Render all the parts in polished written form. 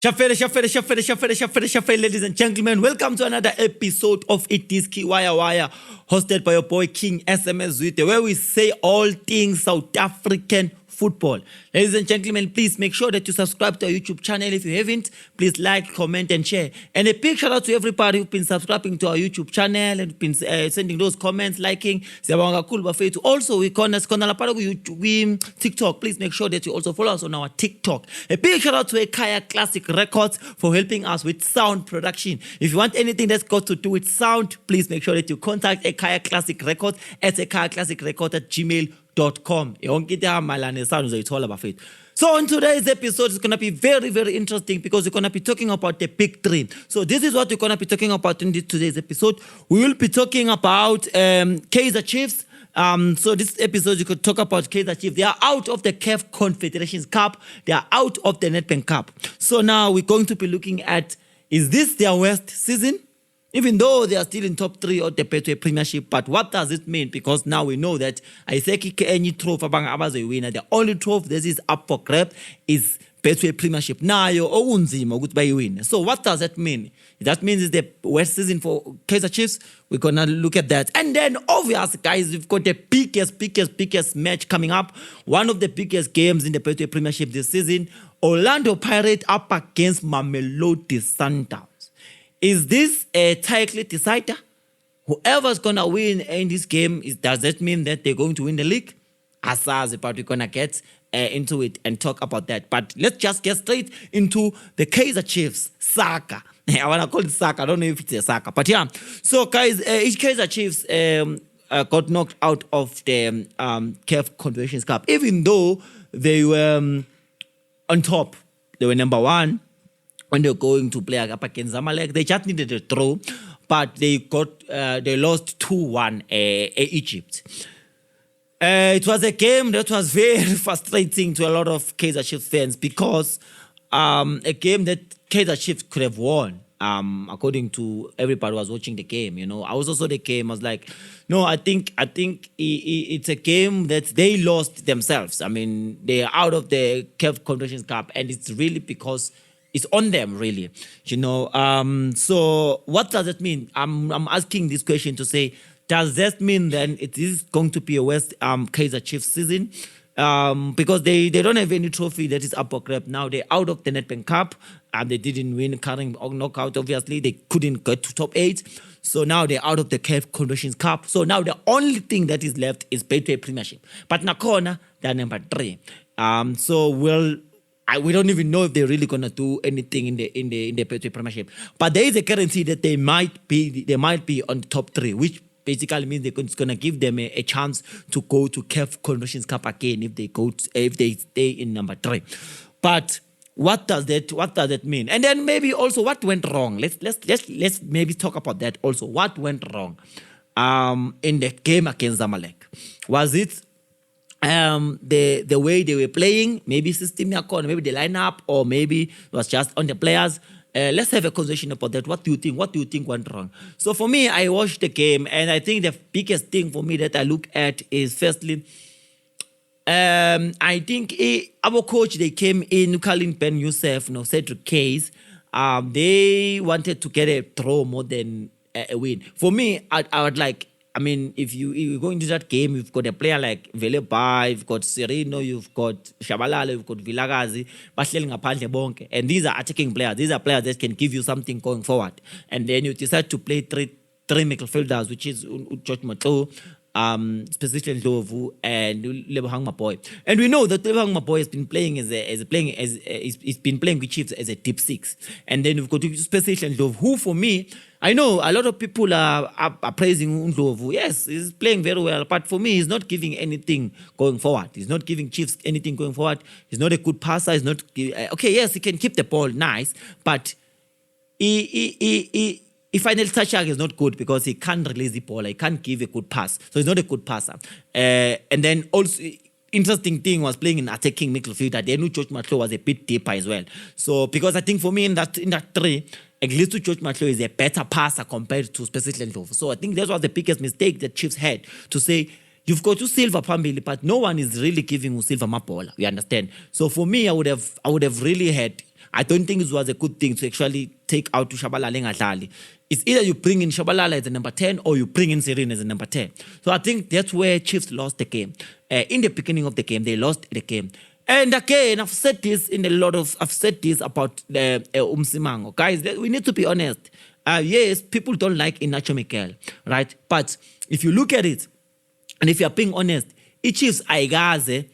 Shafere, ladies and gentlemen, welcome to another episode of iDiski Waya Waya, hosted by your boy King SMS Zwite, where we say all things South African football. Ladies and gentlemen, please make sure that you subscribe to our YouTube channel. If you haven't, please like, comment, and share. And a big shout out to everybody who's been subscribing to our YouTube channel and been sending those comments, liking. Also, we connect YouTube, TikTok. Please make sure that you also follow us on our TikTok. A big shout out to Ekaya Classic Records for helping us with sound production. If you want anything that's got to do with sound, please make sure that you contact Ekaya Classic Records at ekayaclassicrecord@gmail.com. So on today's episode, it's going to be very, very interesting because we're going to be talking about the big three. So this is what we're going to be talking about in today's episode. We will be talking about Kaizer Chiefs. So this episode, you could talk about Kaizer Chiefs. They are out of the CAF Confederations Cup. They are out of the Nedbank Cup. So now we're going to be looking at, is this their worst season? Even though they are still in top 3 of the Betway Premiership, but what does it mean? Because now we know that any trophy abang abazoy winner, the only trophy that is up for grab is Betway Premiership. Nayo okunzima ukuthi bayiwine. So what does that mean? That means it's the worst season for Kaizer Chiefs. We're gonna look at that. And then obviously, guys, we've got the biggest match coming up. One of the biggest games in the Betway Premiership this season. Orlando Pirates up against Mamelodi Sundowns. Is this a title decider? Whoever's going to win in this game, does that mean that they're going to win the league? Asazi, but we're going to get into it and talk about that. But let's just get straight into the Kaizer Chiefs saga. I want to call it saga. I don't know if it's a saga. But yeah. So, guys, Kaizer Chiefs got knocked out of the CAF Confederations Cup. Even though they were on top. They were number 1. When they're going to play up against Zamalek, they just needed a draw, but they lost 2-1 Egypt. It was a game that was very frustrating to a lot of Kaizer Chiefs fans because a game that Kaizer Chiefs could have won. According to everybody who was watching the game, I was also the game. I was like, no, I think it's a game that they lost themselves. I mean, they're out of the CAF Confederations Cup, and it's really because it's on them, really. So what does it mean? I'm asking this question to say, does that mean then it is going to be a West Kaizer Chiefs season? Because they don't have any trophy that is up for grab now. They're out of the Nedbank Cup, and they didn't win current knockout. Obviously, they couldn't get to top 8. So now they're out of the CAF Confederations Cup. So now the only thing that is left is Betway Premiership. But Nakona, they're number 3. We don't even know if they're really gonna do anything in the Betway Premiership. But there is a guarantee that they might be on the top 3, which basically means it's gonna give them a chance to go to CAF Confederations Cup again if they stay in number 3. But what does that mean? And then maybe also what went wrong? Let's maybe talk about that also. What went wrong in the game against Zamalek? Was it the way they were playing, maybe system, maybe the lineup, or maybe it was just on the players? Let's have a conversation about that. What do you think? What do you think went wrong? So for me, I watched the game, and I think the biggest thing for me that I look at is firstly, I think our coach, they came in, Kalin Ben Youssef, Cedric Case, they wanted to get a draw more than a win. For me, I would like, if you go into that game, you've got a player like Velebai, you've got Sereno, you've got Shabalala, you've got Vilagazi, and these are attacking players. These are players that can give you something going forward. And then you decide to play three midfielders, which is George Mato, specifically Ndlovu and Lebohang Maboy. And we know that Lebohang Maboy has been playing he's been playing with Chiefs as a deep 6. And then we've got specifically Ndlovu, who for me, I know a lot of people are praising Ndlovu. Yes, he's playing very well, but for me, he's not giving anything going forward. He's not giving Chiefs anything going forward. He's not a good passer. He's not okay. Yes, he can keep the ball nice, but he final touch is not good because he can't release the ball. He can't give a good pass, so he's not a good passer. And then also, interesting thing was playing in attacking midfield. Then George Matlo was a bit deeper as well. So because I think for me in that 3. At least George Matlo is a better passer compared to specifically Ndlovu. So I think that was the biggest mistake that Chiefs had, to say, you've got Silva Pambili, but no one is really giving Silva Mapola. You understand? So for me, I would have really had I don't think it was a good thing to actually take out Shabalala ngadlali. It's either you bring in Shabalala as a number 10 or you bring in Serene as a number 10. So I think that's where Chiefs lost the game. In the beginning of the game, they lost the game. And again, I've said this about Umsimango. Guys, we need to be honest. Yes, people don't like Inacho Mikel, right? But if you look at it, and if you're being honest, Chiefs aigaze,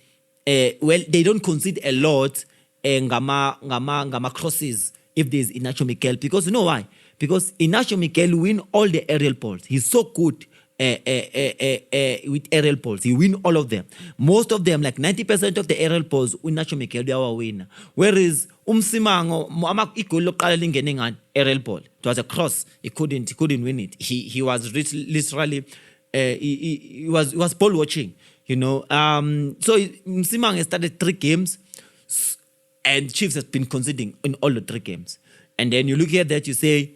well, they don't concede a lot ngama crosses if there's Inacho Mikel. Because you know why? Because Inacho Mikel win all the aerial balls. He's so good with aerial balls. He win all of them. Most of them, like 90% of the aerial balls, Inacho Mikel, they are a winner. Whereas Umsimango, aerial ball. It was a cross. He couldn't win it. He was literally he was ball watching, you know. So Umsimango started 3 games, and Chiefs has been conceding in all the 3 games. And then you look at that, you say,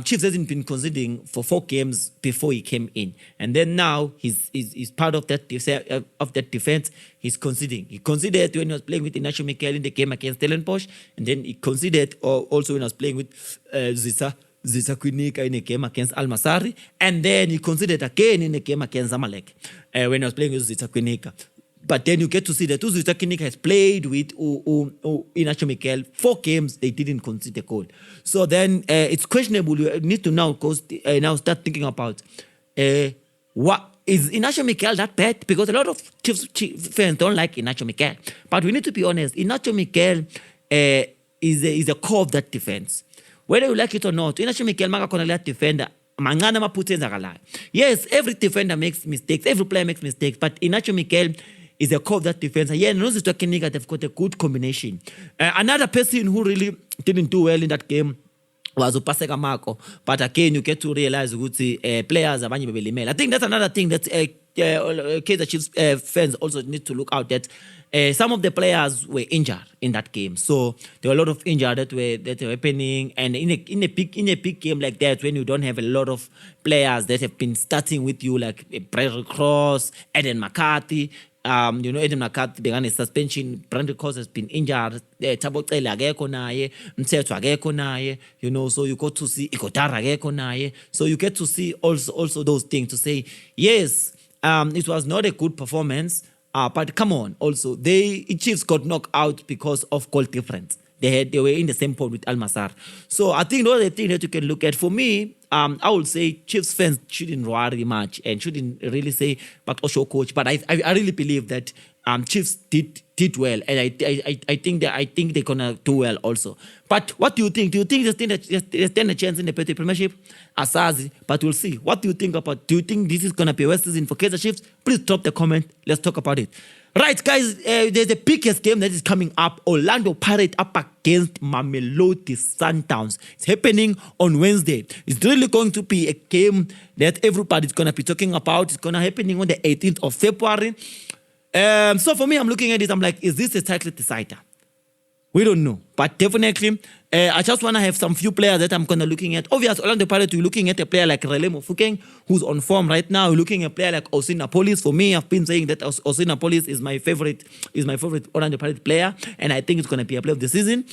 Chiefs hasn't been conceding for 4 games before he came in, and then now he's part of that defense. He's conceding. He conceded when he was playing with Inacho Mikel in the game against Stellenbosch, and then he conceded also when he was playing with Zisa Quinika in a game against Al Masari, and then he conceded again in a game against Zamalek when he was playing with Zisa Quinika. But then you get to see that Zisa Quinika has played with Inacho Mikel 4 games. They didn't concede a goal. So then it's questionable. You need to now start thinking about what is Inacho Mikel that bad? Because a lot of Chiefs fans don't like Inacho Mikel. But we need to be honest. Inacho Mikel is a core of that defense. Whether you like it or not, Inacho Mikel makakona that defender. Yes, every defender makes mistakes. Every player makes mistakes. But Inacho Mikel is a core of that defense. Yeah, Nozi Twakinika, they've got a good combination. Another person who really didn't do well in that game was Upaseka Marco. But again, you get to realize players are I think that's another thing that Kaizer Chiefs fans also need to look out, that some of the players were injured in that game. So there were a lot of injuries that were happening. And in a big game like that, when you don't have a lot of players that have been starting with you, like Brandon Cross, Eden McCarthy, Eden McCarthy began a suspension. Brandon Cross has been injured. Thabo Cele akekho naye, Mthetho akekho naye, so you got to see Ikotara akekho naye. So you get to see also those things to say, yes, it was not a good performance, but come on, also Chiefs got knocked out because of goal difference. They were in the same point with Al Masar. So I think those are the things that you can look at. For me, I would say Chiefs fans shouldn't worry much and shouldn't really say, but also coach. But I really believe that Chiefs did well, and I think they're gonna do well also. But what do you think? Do you think they stand a chance in the Petty Premiership? Asazi, but we'll see. What do you think about? Do you think this is gonna be a West season for Kaizer Chiefs? Please drop the comment. Let's talk about it. Right, guys, there's the biggest game that is coming up. Orlando Pirates up against Mamelodi Sundowns. It's happening on Wednesday. It's really going to be a game that everybody's going to be talking about. It's going to happening on the 18th of February. So for me, I'm looking at it. I'm like, is this a title decider? We don't know. But definitely, I just want to have some few players that I'm going to looking at. Obviously, Orlando Pirates, we're looking at a player like Rele Mofokeng, who's on form right now. We're looking at a player like Osin Napolis. For me, I've been saying that Osin Napolis is my favorite Orlando Pirates player, and I think it's going to be a player of the season.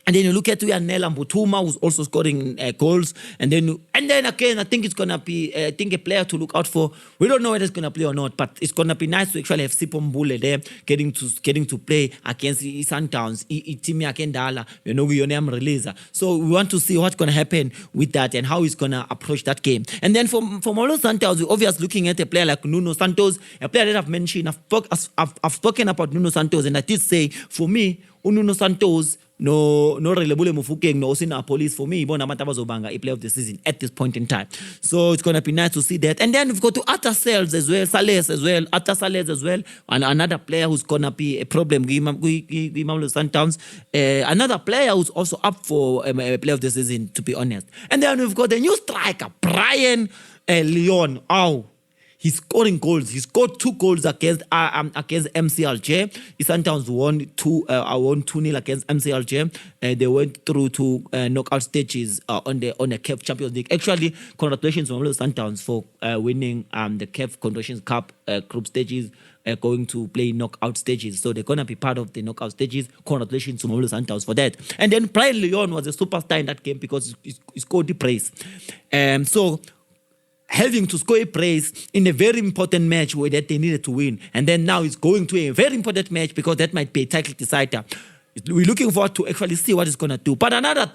And then you look at Nela Mbutuma, who's also scoring goals. And then again, I think it's going to be a player to look out for. We don't know whether it's going to play or not, but it's going to be nice to actually have Sipho Mbule there getting to play against Sundowns, Timi Akendala, Yonam Releaser. So we want to see what's going to happen with that and how he's going to approach that game. And then for Molo Sundowns, we're obviously looking at a player like Nuno Santos, a player that I've mentioned. I've spoken about Nuno Santos, and I did say, for me, Nuno Santos, no Relebule Mofokeng, no Osina Police, for me, Bona Matabazobanga, a player of the season at this point in time. So it's going to be nice to see that. And then we've got to Atta Sales as well, Sales as well, Atta Sales as well, and another player who's going to be a problem, Sundowns. Another player who's also up for a player of the season, to be honest. And then we've got the new striker, Brian Leon. He's scoring goals. He scored 2 goals against MCLJ. Sundowns won 2-0 against MCLJ. They went through to knockout stages on the CAF Champions League. Actually, congratulations to Sundowns for winning the CAF Confederations Cup group stages going to play knockout stages. So they're going to be part of the knockout stages. Congratulations to Mamelodi Sundowns for that. And then Brian Leon was a superstar in that game because he scored the praise. So having to score a praise in a very important match where that they needed to win. And then now it's going to a very important match because that might be a title decider. We're looking forward to actually see what it's going to do. But another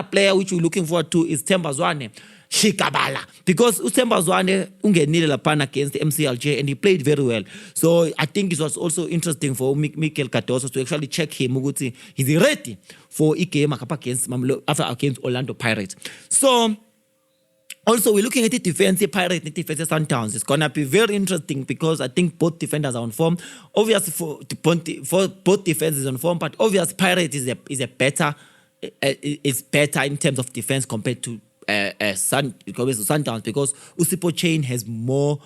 player which we're looking forward to is Themba Zwane. Shikabala. Because Themba Zwane ungenile lapana against the MCLJ and he played very well. So I think it was also interesting for Mikel Cardoso to actually check him. He's ready for a game against Orlando Pirates. So also, we're looking at the defense, the Pirates, the defense, Sundowns. It's going to be very interesting because I think both defenders are on form. Obviously, for both defenses on form, but obviously, Pirates is better in terms of defense compared to Sundowns because Usipo Chain has more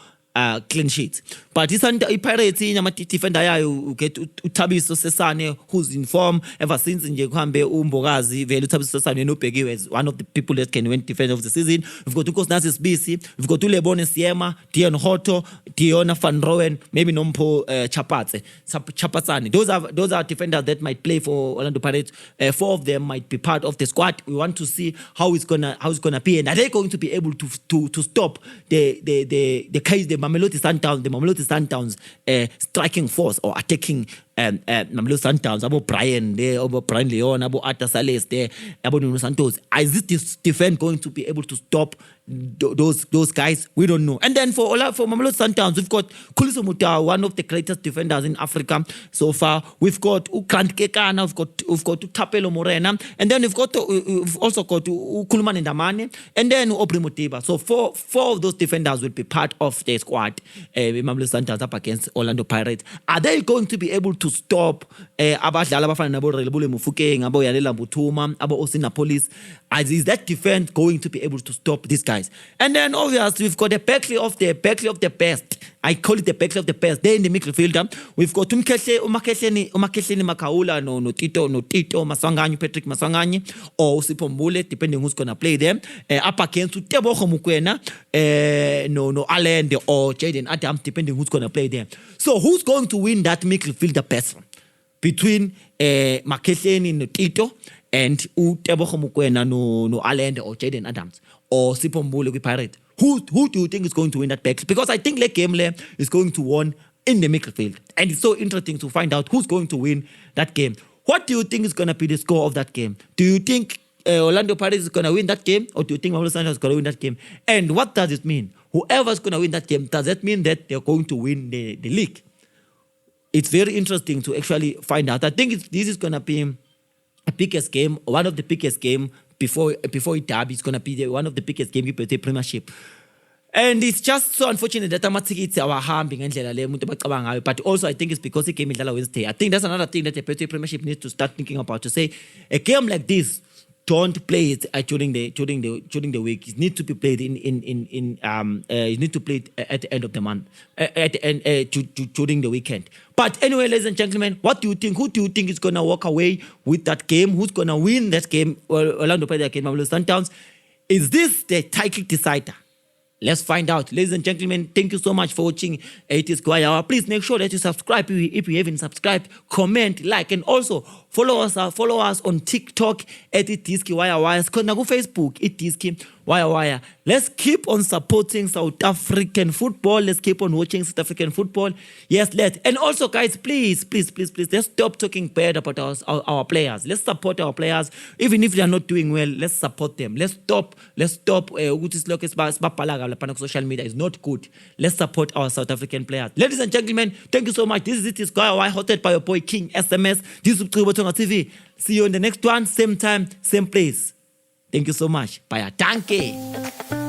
clean sheets. But i-Pirates defender yayo get uThabiso Sesane who's in form ever since nje kuhambe uMbokazi vele uThabiso Sesane nobhekiwe as one of the people that can win defense of the season. We've got uNkosinathi Sibisi, we've got uLebone Siema, Dion Hoto, Diona Van Rowen, maybe Nompo Chapatsane. Those are defenders that might play for Orlando Pirates. 4 of them might be part of the squad. We want to see how it's gonna be, and are they going to be able to stop the Mamelodi Sundowns striking force or attacking Mamelodi Sundowns, about Brian Leon, about Arthur Sales there, about Nuno Santos. Is this defense going to be able to stop those guys? We don't know. And then for Mamelodi Sundowns, we've got Khuliso Mutau, one of the greatest defenders in Africa so far. We've got Grant Kekana, we've got Tapelo Morena, and then we've also got Kulman Ndamane, and then Aubrey Mutiba. So four of those defenders will be part of the squad. Mamelodi Sundowns up against Orlando Pirates. Are they going to be able to stop abadlali abafana nabo Relebule Mufokeng, abo Yalela Mbuthuma, abo Osina Police? Is that defense going to be able to stop these guys? And then obviously we've got the backly of the best. I call it the backly of the best. They're in the midfield. We've got Umakehleni Makaula, no Tito Maswanganyi, Patrick Maswanganyi, or Sipho Mbule, depending who's gonna play them. Up against Tebogo Mukwena, no Allende or Jaden Adams, depending who's gonna play them. So who's going to win that midfield best between Makehleni no Tito and Tebogo Mukwena no Allende or Jaden Adams or Sipho Mbule with Pirate? Who do you think is going to win that battle? Because I think game is going to win in the midfield. And it's so interesting to find out who's going to win that game. What do you think is going to be the score of that game? Do you think Orlando Pirates is going to win that game? Or do you think Mamelodi Sundowns is going to win that game? And what does it mean? Whoever's going to win that game, does that mean that they're going to win the league? It's very interesting to actually find out. I think this is going to be a biggest game, one of the biggest game before it derby. It's going to be one of the biggest game for the Premiership. And it's just so unfortunate that ama-tickets are hambing ngendlela le umuntu abacabanga ngayo. But also I think it's because the game idlala Wednesday. I think that's another thing that the Premiership needs to start thinking about, to say a game like this, don't play it during the week. It needs to be played it need to play it at the end of the month, at the end during the weekend. But anyway, ladies and gentlemen, what do you think? Who do you think is gonna walk away with that game? Who's gonna win that game? Orlando Pirates against Mamelodi Sundowns. Is this the title decider? Let's find out. Ladies and gentlemen, thank you so much for watching iDiski Waya Waya. Please make sure that you subscribe if you haven't subscribed, comment, like, and also follow us on TikTok at iDiski Waya Waya. Skona ku Facebook iDiski Waya Waya. Let's keep on supporting South African football. Let's keep on watching South African football. Yes, and also guys, please, let's stop talking bad about our players. Let's support our players. Even if they are not doing well, let's support them. Let's stop social media is not good. Let's support our South African players. Ladies and gentlemen, thank you so much. This is iDiski Waya Waya, hosted by your boy King SMS. This is Tonga TV. See you in the next one, same time, same place. Thank you so much. Bye. Danke.